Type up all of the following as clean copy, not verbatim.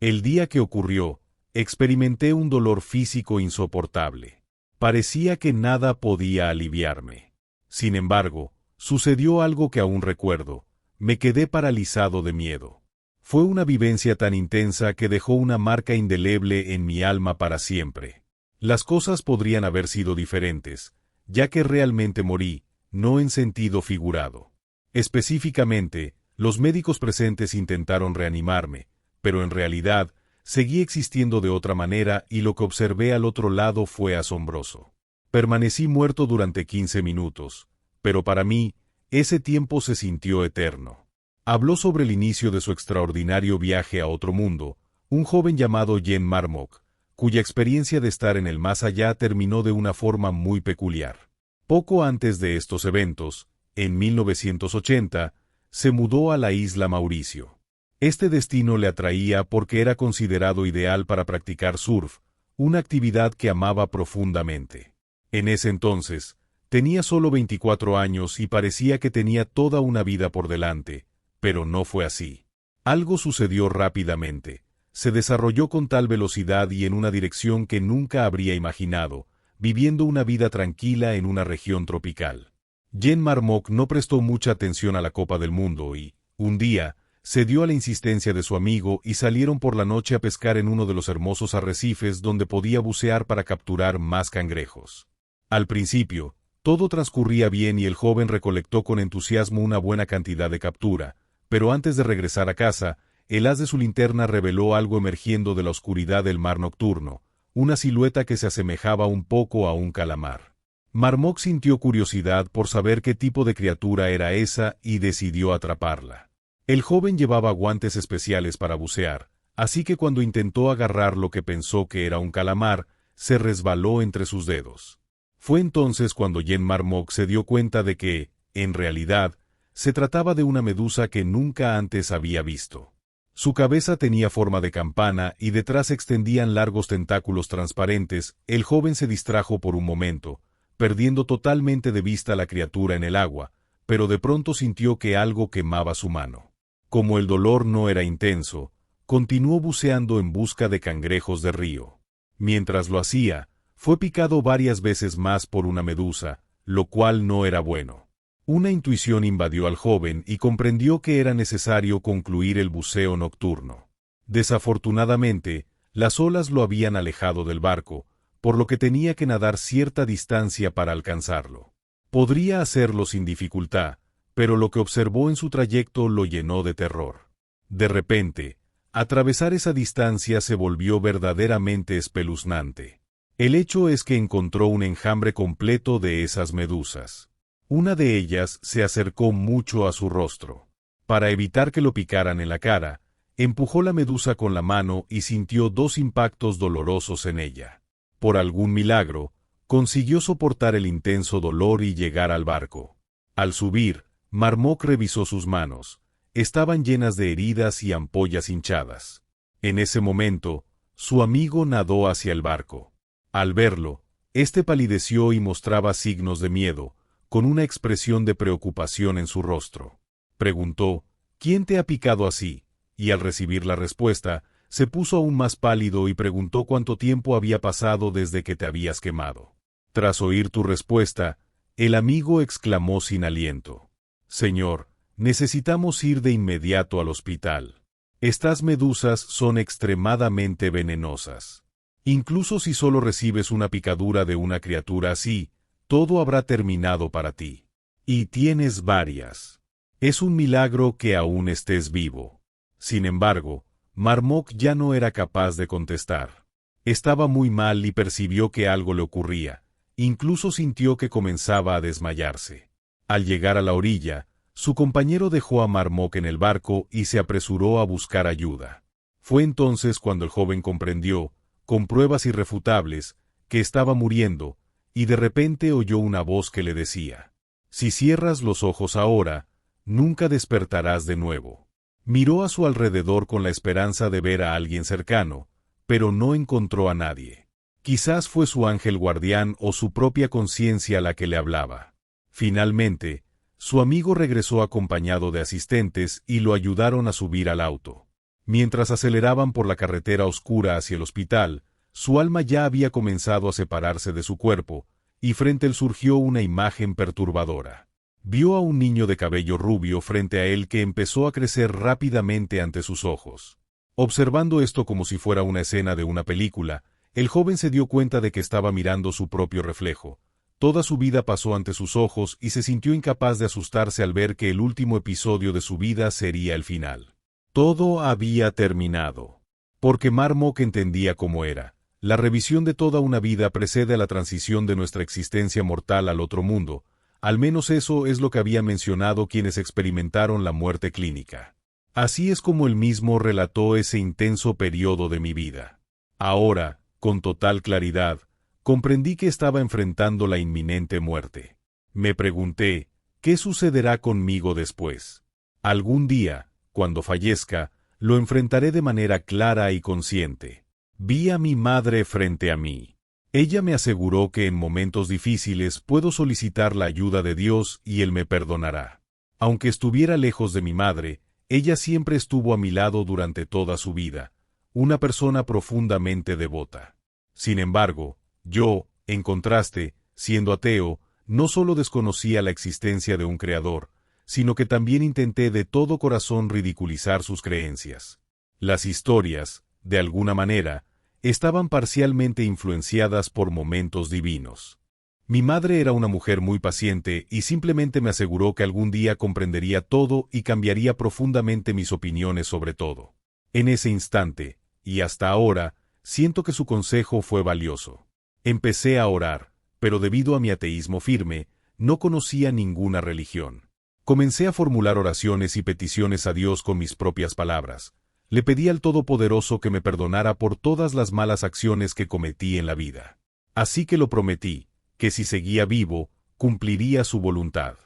El día que ocurrió, experimenté un dolor físico insoportable. Parecía que nada podía aliviarme. Sin embargo, sucedió algo que aún recuerdo. Me quedé paralizado de miedo. Fue una vivencia tan intensa que dejó una marca indeleble en mi alma para siempre. Las cosas podrían haber sido diferentes, ya que realmente morí, no en sentido figurado. Específicamente, los médicos presentes intentaron reanimarme, pero en realidad, seguí existiendo de otra manera y lo que observé al otro lado fue asombroso. Permanecí muerto durante 15 minutos, pero para mí, ese tiempo se sintió eterno. Habló sobre el inicio de su extraordinario viaje a otro mundo, un joven llamado Jen Marmok, cuya experiencia de estar en el más allá terminó de una forma muy peculiar. Poco antes de estos eventos, en 1980, se mudó a la isla Mauricio. Este destino le atraía porque era considerado ideal para practicar surf, una actividad que amaba profundamente. En ese entonces, tenía solo 24 años y parecía que tenía toda una vida por delante, pero no fue así. Algo sucedió rápidamente. Se desarrolló con tal velocidad y en una dirección que nunca habría imaginado, viviendo una vida tranquila en una región tropical. Jen Marmok no prestó mucha atención a la Copa del Mundo y, un día, cedió a la insistencia de su amigo y salieron por la noche a pescar en uno de los hermosos arrecifes donde podía bucear para capturar más cangrejos. Al principio, todo transcurría bien y el joven recolectó con entusiasmo una buena cantidad de captura, pero antes de regresar a casa, el haz de su linterna reveló algo emergiendo de la oscuridad del mar nocturno, una silueta que se asemejaba un poco a un calamar. Marmok sintió curiosidad por saber qué tipo de criatura era esa y decidió atraparla. El joven llevaba guantes especiales para bucear, así que cuando intentó agarrar lo que pensó que era un calamar, se resbaló entre sus dedos. Fue entonces cuando Jen Marmok se dio cuenta de que, en realidad, se trataba de una medusa que nunca antes había visto. Su cabeza tenía forma de campana y detrás se extendían largos tentáculos transparentes. El joven se distrajo por un momento, perdiendo totalmente de vista a la criatura en el agua, pero de pronto sintió que algo quemaba su mano. Como el dolor no era intenso, continuó buceando en busca de cangrejos de río. Mientras lo hacía, fue picado varias veces más por una medusa, lo cual no era bueno. Una intuición invadió al joven y comprendió que era necesario concluir el buceo nocturno. Desafortunadamente, las olas lo habían alejado del barco, por lo que tenía que nadar cierta distancia para alcanzarlo. Podría hacerlo sin dificultad, pero lo que observó en su trayecto lo llenó de terror. De repente, atravesar esa distancia se volvió verdaderamente espeluznante. El hecho es que encontró un enjambre completo de esas medusas. Una de ellas se acercó mucho a su rostro. Para evitar que lo picaran en la cara, empujó la medusa con la mano y sintió 2 impactos dolorosos en ella. Por algún milagro, consiguió soportar el intenso dolor y llegar al barco. Al subir, Marmok revisó sus manos. Estaban llenas de heridas y ampollas hinchadas. En ese momento, su amigo nadó hacia el barco. Al verlo, este palideció y mostraba signos de miedo, con una expresión de preocupación en su rostro. Preguntó, ¿quién te ha picado así? Y al recibir la respuesta, se puso aún más pálido y preguntó cuánto tiempo había pasado desde que te habías quemado. Tras oír tu respuesta, el amigo exclamó sin aliento. Señor, necesitamos ir de inmediato al hospital. Estas medusas son extremadamente venenosas. Incluso si solo recibes una picadura de una criatura así, todo habrá terminado para ti. Y tienes varias. Es un milagro que aún estés vivo. Sin embargo, Marmok ya no era capaz de contestar. Estaba muy mal y percibió que algo le ocurría. Incluso sintió que comenzaba a desmayarse. Al llegar a la orilla, su compañero dejó a Marmok en el barco y se apresuró a buscar ayuda. Fue entonces cuando el joven comprendió, con pruebas irrefutables, que estaba muriendo, y de repente oyó una voz que le decía: si cierras los ojos ahora, nunca despertarás de nuevo. Miró a su alrededor con la esperanza de ver a alguien cercano, pero no encontró a nadie. Quizás fue su ángel guardián o su propia conciencia la que le hablaba. Finalmente, su amigo regresó acompañado de asistentes y lo ayudaron a subir al auto. Mientras aceleraban por la carretera oscura hacia el hospital, su alma ya había comenzado a separarse de su cuerpo, y frente a él surgió una imagen perturbadora. Vio a un niño de cabello rubio frente a él que empezó a crecer rápidamente ante sus ojos. Observando esto como si fuera una escena de una película, el joven se dio cuenta de que estaba mirando su propio reflejo. Toda su vida pasó ante sus ojos y se sintió incapaz de asustarse al ver que el último episodio de su vida sería el final. Todo había terminado. Porque Marmok entendía cómo era. La revisión de toda una vida precede a la transición de nuestra existencia mortal al otro mundo. Al menos eso es lo que habían mencionado quienes experimentaron la muerte clínica. Así es como él mismo relató ese intenso periodo de mi vida. Ahora, con total claridad, comprendí que estaba enfrentando la inminente muerte. Me pregunté, ¿qué sucederá conmigo después? Algún día, cuando fallezca, lo enfrentaré de manera clara y consciente. Vi a mi madre frente a mí. Ella me aseguró que en momentos difíciles puedo solicitar la ayuda de Dios y Él me perdonará. Aunque estuviera lejos de mi madre, ella siempre estuvo a mi lado durante toda su vida, una persona profundamente devota. Sin embargo, yo, en contraste, siendo ateo, no solo desconocía la existencia de un creador, sino que también intenté de todo corazón ridiculizar sus creencias. Las historias, de alguna manera, estaban parcialmente influenciadas por momentos divinos. Mi madre era una mujer muy paciente y simplemente me aseguró que algún día comprendería todo y cambiaría profundamente mis opiniones sobre todo. En ese instante, y hasta ahora, siento que su consejo fue valioso. Empecé a orar, pero debido a mi ateísmo firme, no conocía ninguna religión. Comencé a formular oraciones y peticiones a Dios con mis propias palabras. Le pedí al Todopoderoso que me perdonara por todas las malas acciones que cometí en la vida. Así que lo prometí, que si seguía vivo, cumpliría su voluntad.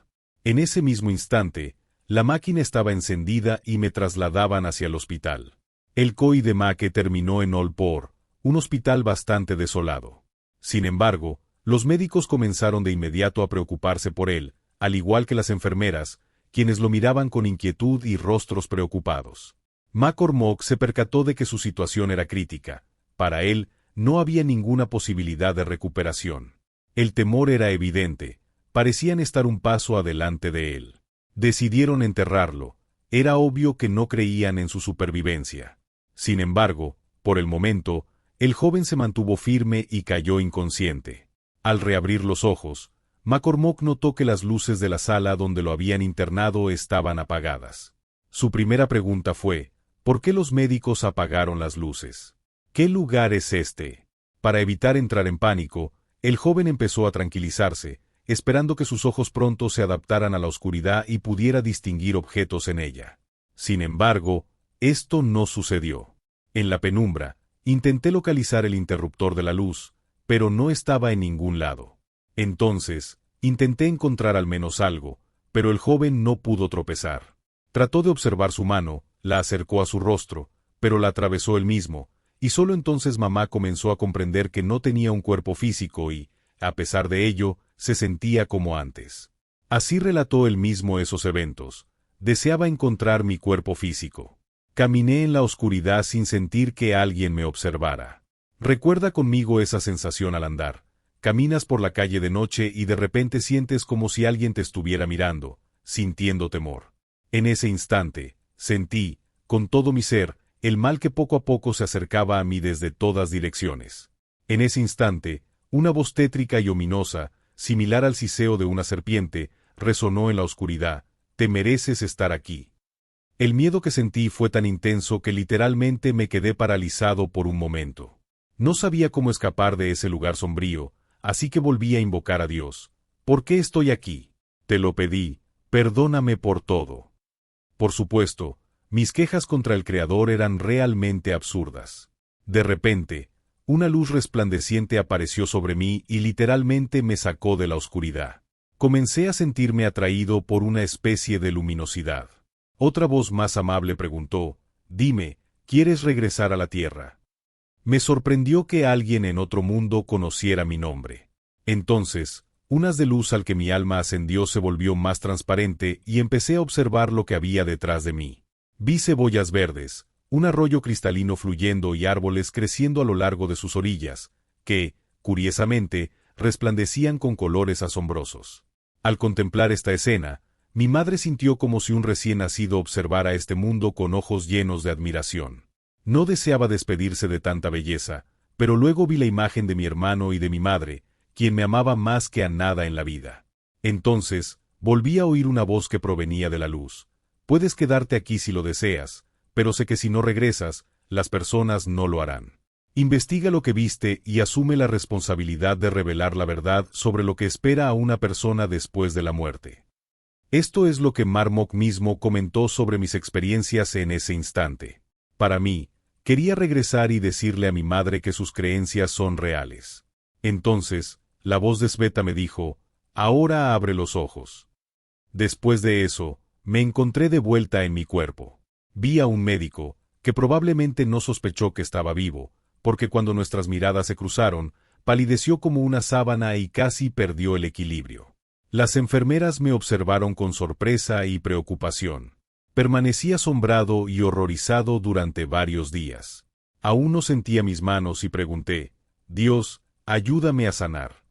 En ese mismo instante, la máquina estaba encendida y me trasladaban hacia el hospital. El COI de Make terminó en Olpor, un hospital bastante desolado. Sin embargo, los médicos comenzaron de inmediato a preocuparse por él, al igual que las enfermeras, quienes lo miraban con inquietud y rostros preocupados. McCormock se percató de que su situación era crítica. Para él, no había ninguna posibilidad de recuperación. El temor era evidente, parecían estar un paso adelante de él. Decidieron enterrarlo, era obvio que no creían en su supervivencia. Sin embargo, por el momento, el joven se mantuvo firme y cayó inconsciente. Al reabrir los ojos, McCormock notó que las luces de la sala donde lo habían internado estaban apagadas. Su primera pregunta fue, ¿por qué los médicos apagaron las luces? ¿Qué lugar es este? Para evitar entrar en pánico, el joven empezó a tranquilizarse, esperando que sus ojos pronto se adaptaran a la oscuridad y pudiera distinguir objetos en ella. Sin embargo, esto no sucedió. En la penumbra, intenté localizar el interruptor de la luz, pero no estaba en ningún lado. Entonces, intenté encontrar al menos algo, pero el joven no pudo tropezar. Trató de observar su mano, la acercó a su rostro, pero la atravesó él mismo, y solo entonces mamá comenzó a comprender que no tenía un cuerpo físico y, a pesar de ello, se sentía como antes. Así relató él mismo esos eventos. Deseaba encontrar mi cuerpo físico. Caminé en la oscuridad sin sentir que alguien me observara. Recuerda conmigo esa sensación al andar. Caminas por la calle de noche y de repente sientes como si alguien te estuviera mirando, sintiendo temor. En ese instante, sentí, con todo mi ser, el mal que poco a poco se acercaba a mí desde todas direcciones. En ese instante, una voz tétrica y ominosa, similar al siseo de una serpiente, resonó en la oscuridad: «Te mereces estar aquí». El miedo que sentí fue tan intenso que literalmente me quedé paralizado por un momento. No sabía cómo escapar de ese lugar sombrío, así que volví a invocar a Dios. ¿Por qué estoy aquí? Te lo pedí, perdóname por todo. Por supuesto, mis quejas contra el Creador eran realmente absurdas. De repente, una luz resplandeciente apareció sobre mí y literalmente me sacó de la oscuridad. Comencé a sentirme atraído por una especie de luminosidad. Otra voz más amable preguntó: «Dime, ¿quieres regresar a la tierra?». Me sorprendió que alguien en otro mundo conociera mi nombre. Entonces, un haz de luz al que mi alma ascendió se volvió más transparente y empecé a observar lo que había detrás de mí. Vi cebollas verdes, un arroyo cristalino fluyendo y árboles creciendo a lo largo de sus orillas, que, curiosamente, resplandecían con colores asombrosos. Al contemplar esta escena, mi madre sintió como si un recién nacido observara este mundo con ojos llenos de admiración. No deseaba despedirse de tanta belleza, pero luego vi la imagen de mi hermano y de mi madre, quien me amaba más que a nada en la vida. Entonces, volví a oír una voz que provenía de la luz. Puedes quedarte aquí si lo deseas, pero sé que si no regresas, las personas no lo harán. Investiga lo que viste y asume la responsabilidad de revelar la verdad sobre lo que espera a una persona después de la muerte. Esto es lo que Marmok mismo comentó sobre mis experiencias en ese instante. Para mí, quería regresar y decirle a mi madre que sus creencias son reales. Entonces, la voz de Sveta me dijo, ahora abre los ojos. Después de eso, me encontré de vuelta en mi cuerpo. Vi a un médico, que probablemente no sospechó que estaba vivo, porque cuando nuestras miradas se cruzaron, palideció como una sábana y casi perdió el equilibrio. Las enfermeras me observaron con sorpresa y preocupación. Permanecí asombrado y horrorizado durante varios días. Aún no sentía mis manos y pregunté, Dios, ayúdame a sanar.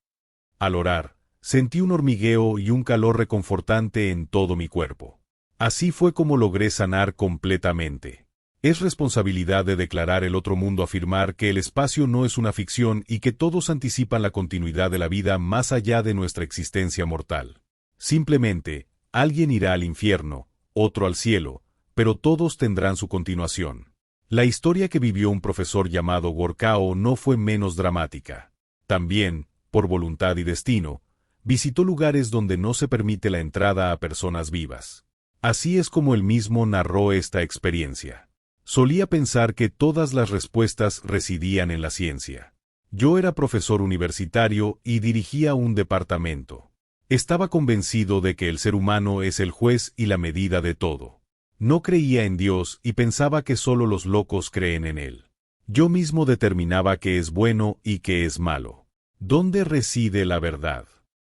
Al orar, sentí un hormigueo y un calor reconfortante en todo mi cuerpo. Así fue como logré sanar completamente. Es responsabilidad de Declarar el Otro Mundo afirmar que el espacio no es una ficción y que todos anticipan la continuidad de la vida más allá de nuestra existencia mortal. Simplemente, alguien irá al infierno, otro al cielo, pero todos tendrán su continuación. La historia que vivió un profesor llamado Gorkao no fue menos dramática. También, por voluntad y destino, visitó lugares donde no se permite la entrada a personas vivas. Así es como él mismo narró esta experiencia. Solía pensar que todas las respuestas residían en la ciencia. Yo era profesor universitario y dirigía un departamento. Estaba convencido de que el ser humano es el juez y la medida de todo. No creía en Dios y pensaba que solo los locos creen en él. Yo mismo determinaba qué es bueno y qué es malo. ¿Dónde reside la verdad?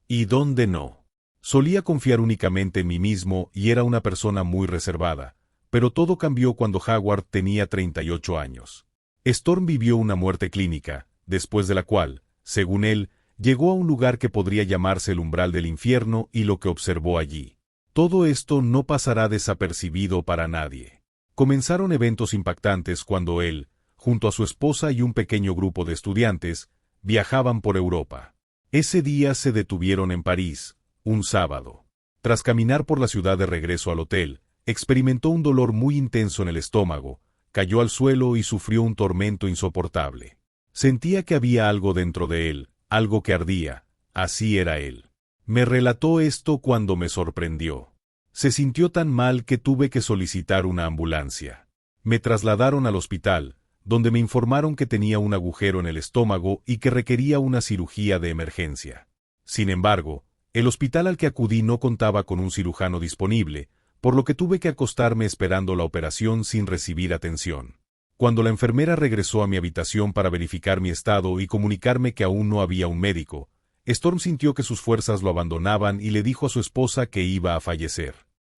¿Y dónde no? Solía confiar únicamente en mí mismo y era una persona muy reservada. Pero todo cambió cuando Howard tenía 38 años. Storm vivió una muerte clínica, después de la cual, según él, llegó a un lugar que podría llamarse el umbral del infierno y lo que observó allí. Todo esto no pasará desapercibido para nadie. Comenzaron eventos impactantes cuando él, junto a su esposa y un pequeño grupo de estudiantes, viajaban por Europa. Ese día se detuvieron en París, un sábado. Tras caminar por la ciudad de regreso al hotel, experimentó un dolor muy intenso en el estómago, cayó al suelo y sufrió un tormento insoportable. Sentía que había algo dentro de él, algo que ardía, así era él. Me relató esto cuando me sorprendió. Se sintió tan mal que tuve que solicitar una ambulancia. Me trasladaron al hospital, donde me informaron que tenía un agujero en el estómago y que requería una cirugía de emergencia. Sin embargo, el hospital al que acudí no contaba con un cirujano disponible, por lo que tuve que acostarme esperando la operación sin recibir atención. Cuando la enfermera regresó a mi habitación para verificar mi estado y comunicarme que aún no había un médico, Storm sintió que sus fuerzas lo abandonaban y le dijo a su esposa que iba a fallecer.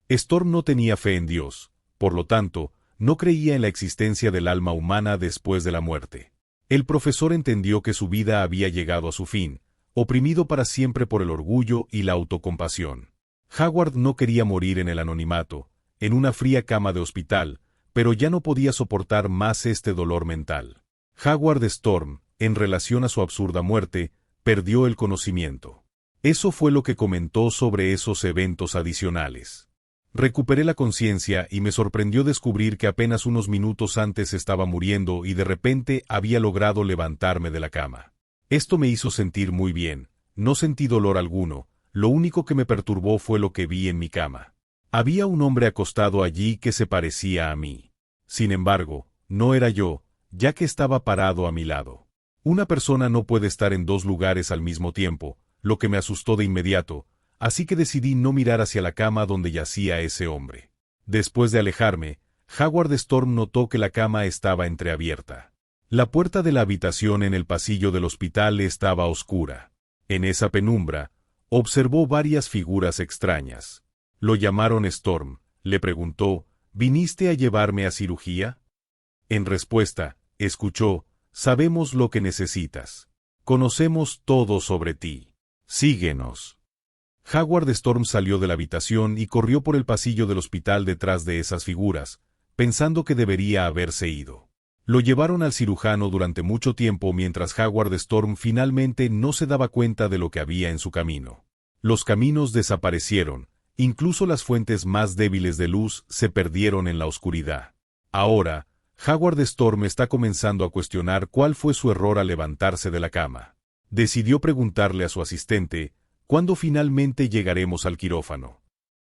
Storm no tenía fe en Dios, por lo tanto, no creía en la existencia del alma humana después de la muerte. El profesor entendió que su vida había llegado a su fin, oprimido para siempre por el orgullo y la autocompasión. Howard no quería morir en el anonimato, en una fría cama de hospital, pero ya no podía soportar más este dolor mental. Howard Storm, en relación a su absurda muerte, perdió el conocimiento. Eso fue lo que comentó sobre esos eventos adicionales. Recuperé la conciencia y me sorprendió descubrir que apenas unos minutos antes estaba muriendo y de repente había logrado levantarme de la cama. Esto me hizo sentir muy bien, no sentí dolor alguno. Lo único que me perturbó fue lo que vi en mi cama. Había un hombre acostado allí que se parecía a mí. Sin embargo, no era yo, ya que estaba parado a mi lado. Una persona no puede estar en dos lugares al mismo tiempo, lo que me asustó de inmediato, así que decidí no mirar hacia la cama donde yacía ese hombre. Después de alejarme, Howard Storm notó que la cama estaba entreabierta. La puerta de la habitación en el pasillo del hospital estaba oscura. En esa penumbra, observó varias figuras extrañas. Lo llamaron Storm, le preguntó, ¿viniste a llevarme a cirugía? En respuesta, escuchó: sabemos lo que necesitas. Conocemos todo sobre ti. Síguenos. Howard Storm salió de la habitación y corrió por el pasillo del hospital detrás de esas figuras, pensando que debería haberse ido. Lo llevaron al cirujano durante mucho tiempo mientras Howard Storm finalmente no se daba cuenta de lo que había en su camino. Los caminos desaparecieron, incluso las fuentes más débiles de luz se perdieron en la oscuridad. Ahora, Howard Storm está comenzando a cuestionar cuál fue su error al levantarse de la cama. Decidió preguntarle a su asistente: ¿cuándo finalmente llegaremos al quirófano?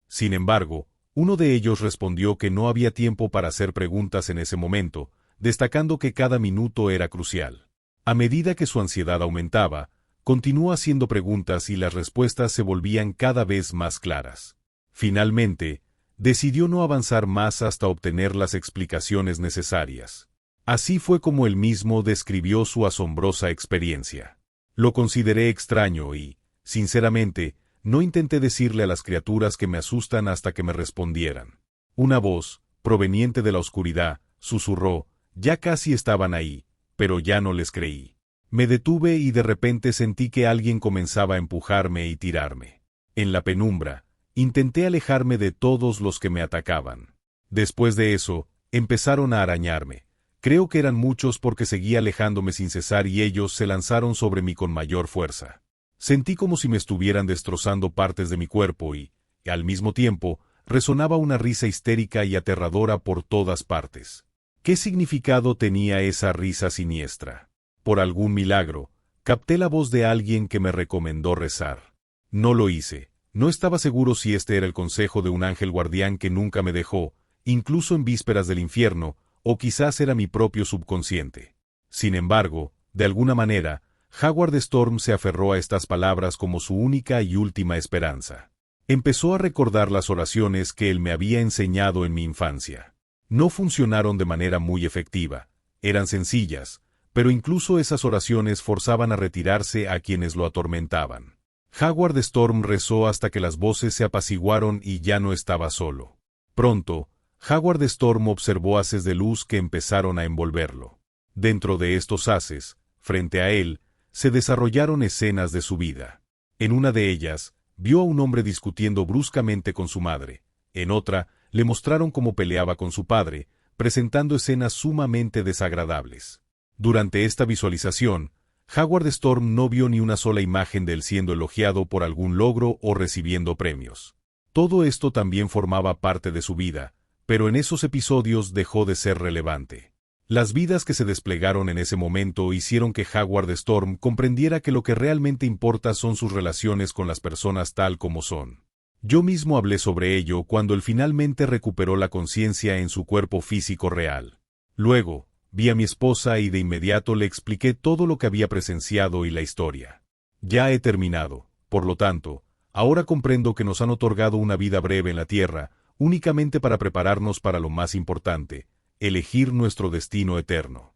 Sin embargo, uno de ellos respondió que no había tiempo para hacer preguntas en ese momento, destacando que cada minuto era crucial. A medida que su ansiedad aumentaba, continuó haciendo preguntas y las respuestas se volvían cada vez más claras. Finalmente, decidió no avanzar más hasta obtener las explicaciones necesarias. Así fue como él mismo describió su asombrosa experiencia. Lo consideré extraño y, sinceramente, no intenté decirle a las criaturas que me asustan hasta que me respondieran. Una voz, proveniente de la oscuridad, susurró: ya casi estaban ahí, pero ya no les creí. Me detuve y de repente sentí que alguien comenzaba a empujarme y tirarme. En la penumbra, intenté alejarme de todos los que me atacaban. Después de eso, empezaron a arañarme. Creo que eran muchos porque seguía alejándome sin cesar y ellos se lanzaron sobre mí con mayor fuerza. Sentí como si me estuvieran destrozando partes de mi cuerpo y, al mismo tiempo, resonaba una risa histérica y aterradora por todas partes. ¿Qué significado tenía esa risa siniestra? Por algún milagro, capté la voz de alguien que me recomendó rezar. No lo hice. No estaba seguro si este era el consejo de un ángel guardián que nunca me dejó, incluso en vísperas del infierno, o quizás era mi propio subconsciente. Sin embargo, de alguna manera, Howard Storm se aferró a estas palabras como su única y última esperanza. Empezó a recordar las oraciones que él me había enseñado en mi infancia. No funcionaron de manera muy efectiva, eran sencillas, pero incluso esas oraciones forzaban a retirarse a quienes lo atormentaban. Howard Storm rezó hasta que las voces se apaciguaron y ya no estaba solo. Pronto, Howard Storm observó haces de luz que empezaron a envolverlo. Dentro de estos haces, frente a él, se desarrollaron escenas de su vida. En una de ellas, vio a un hombre discutiendo bruscamente con su madre. En otra, le mostraron cómo peleaba con su padre, presentando escenas sumamente desagradables. Durante esta visualización, Howard Storm no vio ni una sola imagen de él siendo elogiado por algún logro o recibiendo premios. Todo esto también formaba parte de su vida, pero en esos episodios dejó de ser relevante. Las vidas que se desplegaron en ese momento hicieron que Howard Storm comprendiera que lo que realmente importa son sus relaciones con las personas tal como son. Yo mismo hablé sobre ello cuando él finalmente recuperó la conciencia en su cuerpo físico real. Luego, vi a mi esposa y de inmediato le expliqué todo lo que había presenciado y la historia. Ya he terminado, por lo tanto, ahora comprendo que nos han otorgado una vida breve en la tierra, únicamente para prepararnos para lo más importante: elegir nuestro destino eterno.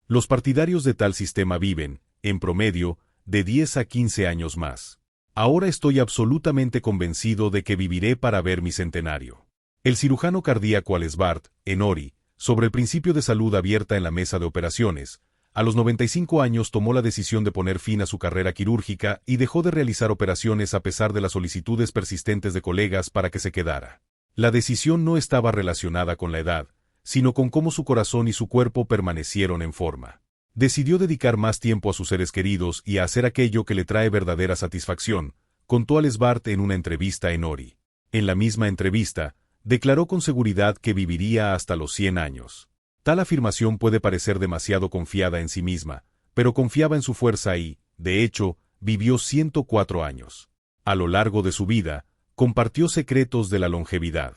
Los partidarios de tal sistema viven, en promedio, de 10 a 15 años más. Ahora estoy absolutamente convencido de que viviré para ver mi centenario. El cirujano cardíaco Ales Bart, en Ori, sobre el principio de salud abierta en la mesa de operaciones, a los 95 años tomó la decisión de poner fin a su carrera quirúrgica y dejó de realizar operaciones a pesar de las solicitudes persistentes de colegas para que se quedara. La decisión no estaba relacionada con la edad, sino con cómo su corazón y su cuerpo permanecieron en forma. Decidió dedicar más tiempo a sus seres queridos y a hacer aquello que le trae verdadera satisfacción, contó Ales Bart en una entrevista en Ori. En la misma entrevista, declaró con seguridad que viviría hasta los 100 años. Tal afirmación puede parecer demasiado confiada en sí misma, pero confiaba en su fuerza y, de hecho, vivió 104 años. A lo largo de su vida, compartió secretos de la longevidad.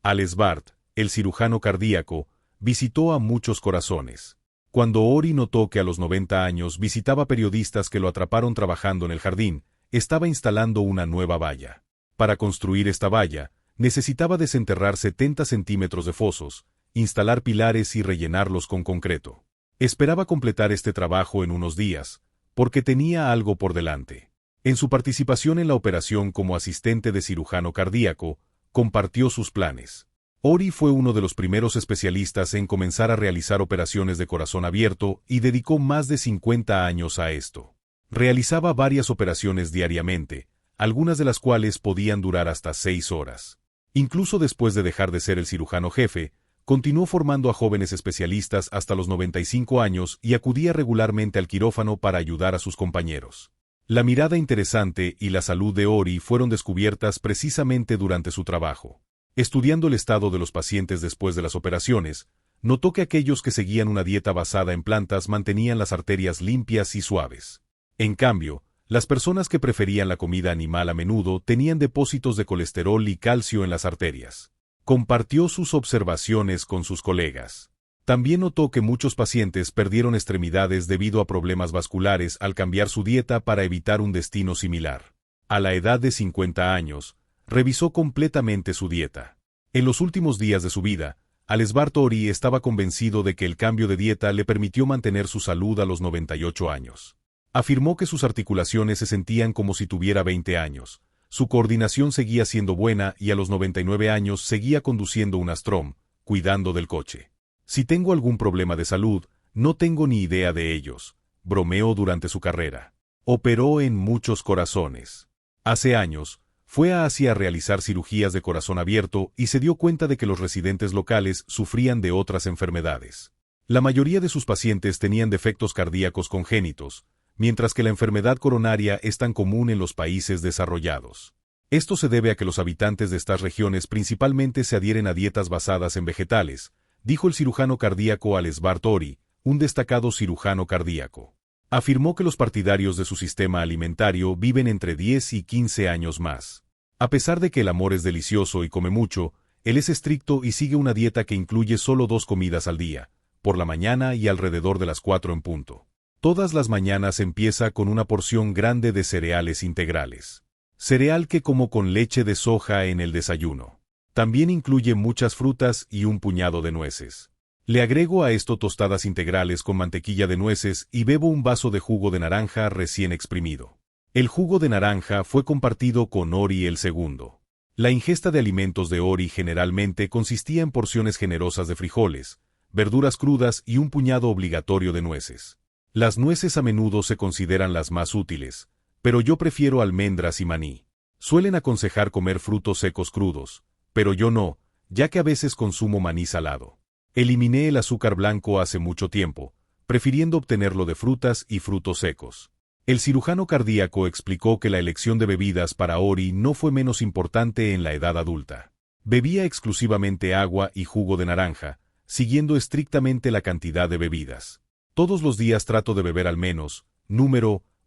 Ales Bart, el cirujano cardíaco, visitó a muchos corazones. Cuando Ori notó que a los 90 años visitaba periodistas que lo atraparon trabajando en el jardín, estaba instalando una nueva valla. Para construir esta valla, necesitaba desenterrar 70 centímetros de fosos, instalar pilares y rellenarlos con concreto. Esperaba completar este trabajo en unos días, porque tenía algo por delante. En su participación en la operación como asistente de cirujano cardíaco, compartió sus planes. Ori fue uno de los primeros especialistas en comenzar a realizar operaciones de corazón abierto y dedicó más de 50 años a esto. Realizaba varias operaciones diariamente, algunas de las cuales podían durar hasta 6 horas. Incluso después de dejar de ser el cirujano jefe, continuó formando a jóvenes especialistas hasta los 95 años y acudía regularmente al quirófano para ayudar a sus compañeros. La mirada interesante y la salud de Ori fueron descubiertas precisamente durante su trabajo. Estudiando el estado de los pacientes después de las operaciones, notó que aquellos que seguían una dieta basada en plantas mantenían las arterias limpias y suaves. En cambio, las personas que preferían la comida animal a menudo tenían depósitos de colesterol y calcio en las arterias. Compartió sus observaciones con sus colegas. También notó que muchos pacientes perdieron extremidades debido a problemas vasculares al cambiar su dieta para evitar un destino similar. A la edad de 50 años, revisó completamente su dieta. En los últimos días de su vida, Alesbart Ori estaba convencido de que el cambio de dieta le permitió mantener su salud a los 98 años. Afirmó que sus articulaciones se sentían como si tuviera 20 años, su coordinación seguía siendo buena y a los 99 años seguía conduciendo un Astrom, cuidando del coche. Si tengo algún problema de salud, no tengo ni idea de ellos, bromeó durante su carrera. Operó en muchos corazones. Hace años, fue a Asia a realizar cirugías de corazón abierto y se dio cuenta de que los residentes locales sufrían de otras enfermedades. La mayoría de sus pacientes tenían defectos cardíacos congénitos, mientras que la enfermedad coronaria es tan común en los países desarrollados. Esto se debe a que los habitantes de estas regiones principalmente se adhieren a dietas basadas en vegetales, dijo el cirujano cardíaco Alesbart Ori, un destacado cirujano cardíaco. Afirmó que los partidarios de su sistema alimentario viven entre 10 y 15 años más. A pesar de que el amor es delicioso y come mucho, él es estricto y sigue una dieta que incluye solo 2 comidas al día, por la mañana y alrededor de las 4 en punto. Todas las mañanas empieza con una porción grande de cereales integrales. Cereal que como con leche de soja en el desayuno. También incluye muchas frutas y un puñado de nueces. Le agrego a esto tostadas integrales con mantequilla de nueces y bebo un vaso de jugo de naranja recién exprimido. El jugo de naranja fue compartido con Ori el segundo. La ingesta de alimentos de Ori generalmente consistía en porciones generosas de frijoles, verduras crudas y un puñado obligatorio de nueces. Las nueces a menudo se consideran las más útiles, pero yo prefiero almendras y maní. Suelen aconsejar comer frutos secos crudos, pero yo no, ya que a veces consumo maní salado. Eliminé el azúcar blanco hace mucho tiempo, prefiriendo obtenerlo de frutas y frutos secos. El cirujano cardíaco explicó que la elección de bebidas para Ori no fue menos importante en la edad adulta. Bebía exclusivamente agua y jugo de naranja, siguiendo estrictamente la cantidad de bebidas. Todos los días trato de beber al menos,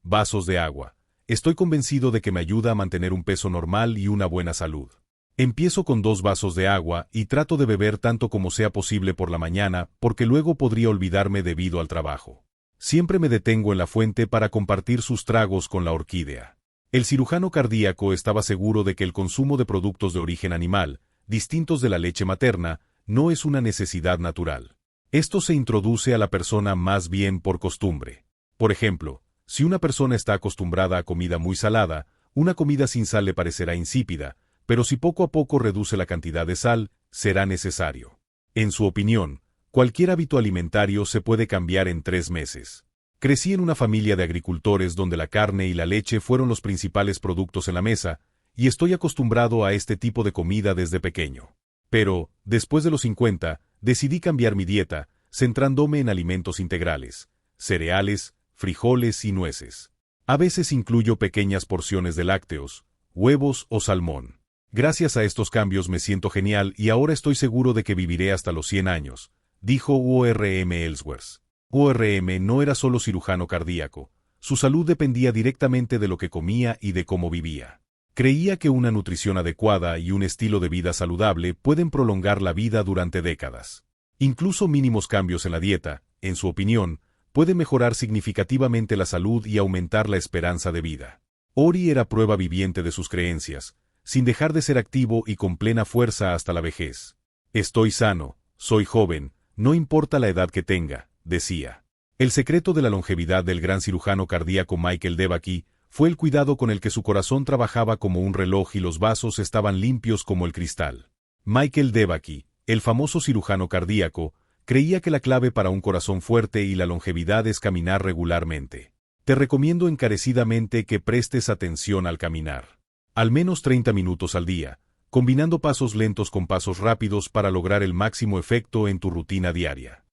vasos de agua. Estoy convencido de que me ayuda a mantener un peso normal y una buena salud. Empiezo con 2 vasos de agua y trato de beber tanto como sea posible por la mañana porque luego podría olvidarme debido al trabajo. Siempre me detengo en la fuente para compartir sus tragos con la orquídea. El cirujano cardíaco estaba seguro de que el consumo de productos de origen animal, distintos de la leche materna, no es una necesidad natural. Esto se introduce a la persona más bien por costumbre. Por ejemplo, si una persona está acostumbrada a comida muy salada, una comida sin sal le parecerá insípida, pero si poco a poco reduce la cantidad de sal, será necesario. En su opinión, cualquier hábito alimentario se puede cambiar en 3 meses. Crecí en una familia de agricultores donde la carne y la leche fueron los principales productos en la mesa, y estoy acostumbrado a este tipo de comida desde pequeño. Pero, después de los 50, decidí cambiar mi dieta, centrándome en alimentos integrales, cereales, frijoles y nueces. A veces incluyo pequeñas porciones de lácteos, huevos o salmón. Gracias a estos cambios me siento genial y ahora estoy seguro de que viviré hasta los 100 años, dijo O.R.M. Ellsworth. O.R.M. no era solo cirujano cardíaco, su salud dependía directamente de lo que comía y de cómo vivía. Creía que una nutrición adecuada y un estilo de vida saludable pueden prolongar la vida durante décadas. Incluso mínimos cambios en la dieta, en su opinión, pueden mejorar significativamente la salud y aumentar la esperanza de vida. Ori era prueba viviente de sus creencias, sin dejar de ser activo y con plena fuerza hasta la vejez. Estoy sano, soy joven, no importa la edad que tenga, decía. El secreto de la longevidad del gran cirujano cardíaco Michael DeBakey fue el cuidado con el que su corazón trabajaba como un reloj y los vasos estaban limpios como el cristal. Michael DeBakey, el famoso cirujano cardíaco, creía que la clave para un corazón fuerte y la longevidad es caminar regularmente. Te recomiendo encarecidamente que prestes atención al caminar. Al menos 30 minutos al día, combinando pasos lentos con pasos rápidos para lograr el máximo efecto en tu rutina diaria.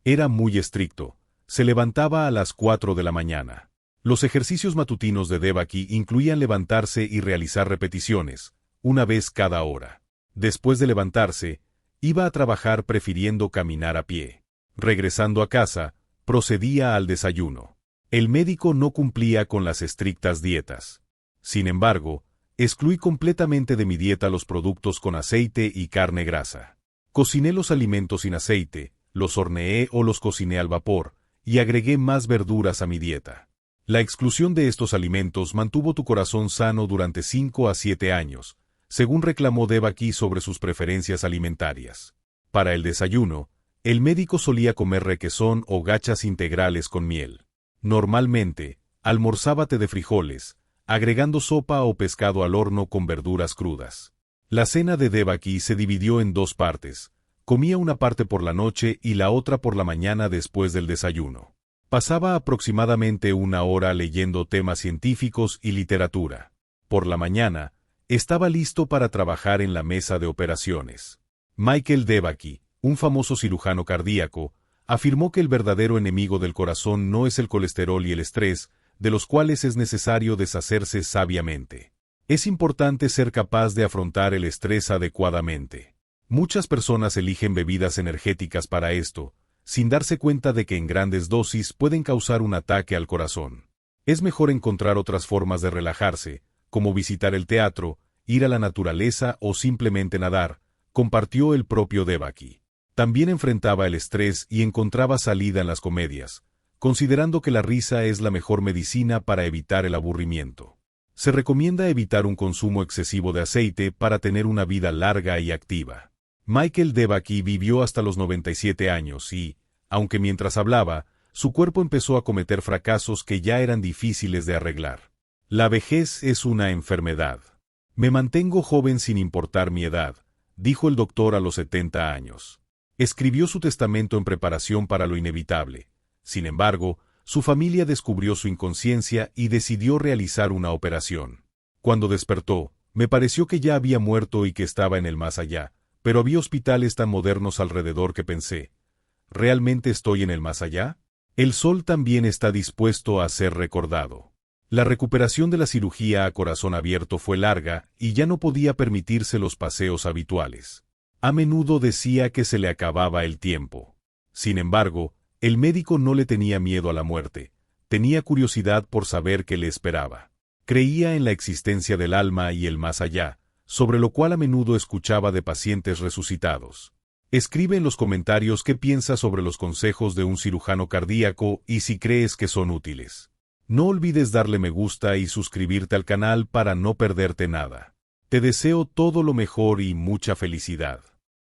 Era muy estricto. Se levantaba a las 4 de la mañana. Los ejercicios matutinos de Devaki incluían levantarse y realizar repeticiones, una vez cada hora. Después de levantarse, iba a trabajar prefiriendo caminar a pie. Regresando a casa, procedía al desayuno. El médico no cumplía con las estrictas dietas. Sin embargo, excluí completamente de mi dieta los productos con aceite y carne grasa. Cociné los alimentos sin aceite, los horneé o los cociné al vapor, y agregué más verduras a mi dieta. La exclusión de estos alimentos mantuvo tu corazón sano durante 5 a 7 años, según reclamó Devaki sobre sus preferencias alimentarias. Para el desayuno, el médico solía comer requesón o gachas integrales con miel. Normalmente, almorzaba té de frijoles, agregando sopa o pescado al horno con verduras crudas. La cena de Devaki se dividió en 2 partes. Comía una parte por la noche y la otra por la mañana después del desayuno. Pasaba aproximadamente 1 hora leyendo temas científicos y literatura. Por la mañana, estaba listo para trabajar en la mesa de operaciones. Michael Devaki, un famoso cirujano cardíaco, afirmó que el verdadero enemigo del corazón no es el colesterol y el estrés, de los cuales es necesario deshacerse sabiamente. Es importante ser capaz de afrontar el estrés adecuadamente. Muchas personas eligen bebidas energéticas para esto, sin darse cuenta de que en grandes dosis pueden causar un ataque al corazón. Es mejor encontrar otras formas de relajarse, como visitar el teatro, ir a la naturaleza o simplemente nadar, compartió el propio Devaki. También enfrentaba el estrés y encontraba salida en las comedias, considerando que la risa es la mejor medicina para evitar el aburrimiento. Se recomienda evitar un consumo excesivo de aceite para tener una vida larga y activa. Michael Devaki vivió hasta los 97 años y, aunque mientras hablaba, su cuerpo empezó a cometer fracasos que ya eran difíciles de arreglar. La vejez es una enfermedad. Me mantengo joven sin importar mi edad, dijo el doctor a los 70 años. Escribió su testamento en preparación para lo inevitable. Sin embargo, su familia descubrió su inconsciencia y decidió realizar una operación. Cuando despertó, me pareció que ya había muerto y que estaba en el más allá, pero había hospitales tan modernos alrededor que pensé, ¿realmente estoy en el más allá? El sol también está dispuesto a ser recordado. La recuperación de la cirugía a corazón abierto fue larga y ya no podía permitirse los paseos habituales. A menudo decía que se le acababa el tiempo. Sin embargo, el médico no le tenía miedo a la muerte, tenía curiosidad por saber qué le esperaba. Creía en la existencia del alma y el más allá, sobre lo cual a menudo escuchaba de pacientes resucitados. Escribe en los comentarios qué piensas sobre los consejos de un cirujano cardíaco y si crees que son útiles. No olvides darle me gusta y suscribirte al canal para no perderte nada. Te deseo todo lo mejor y mucha felicidad.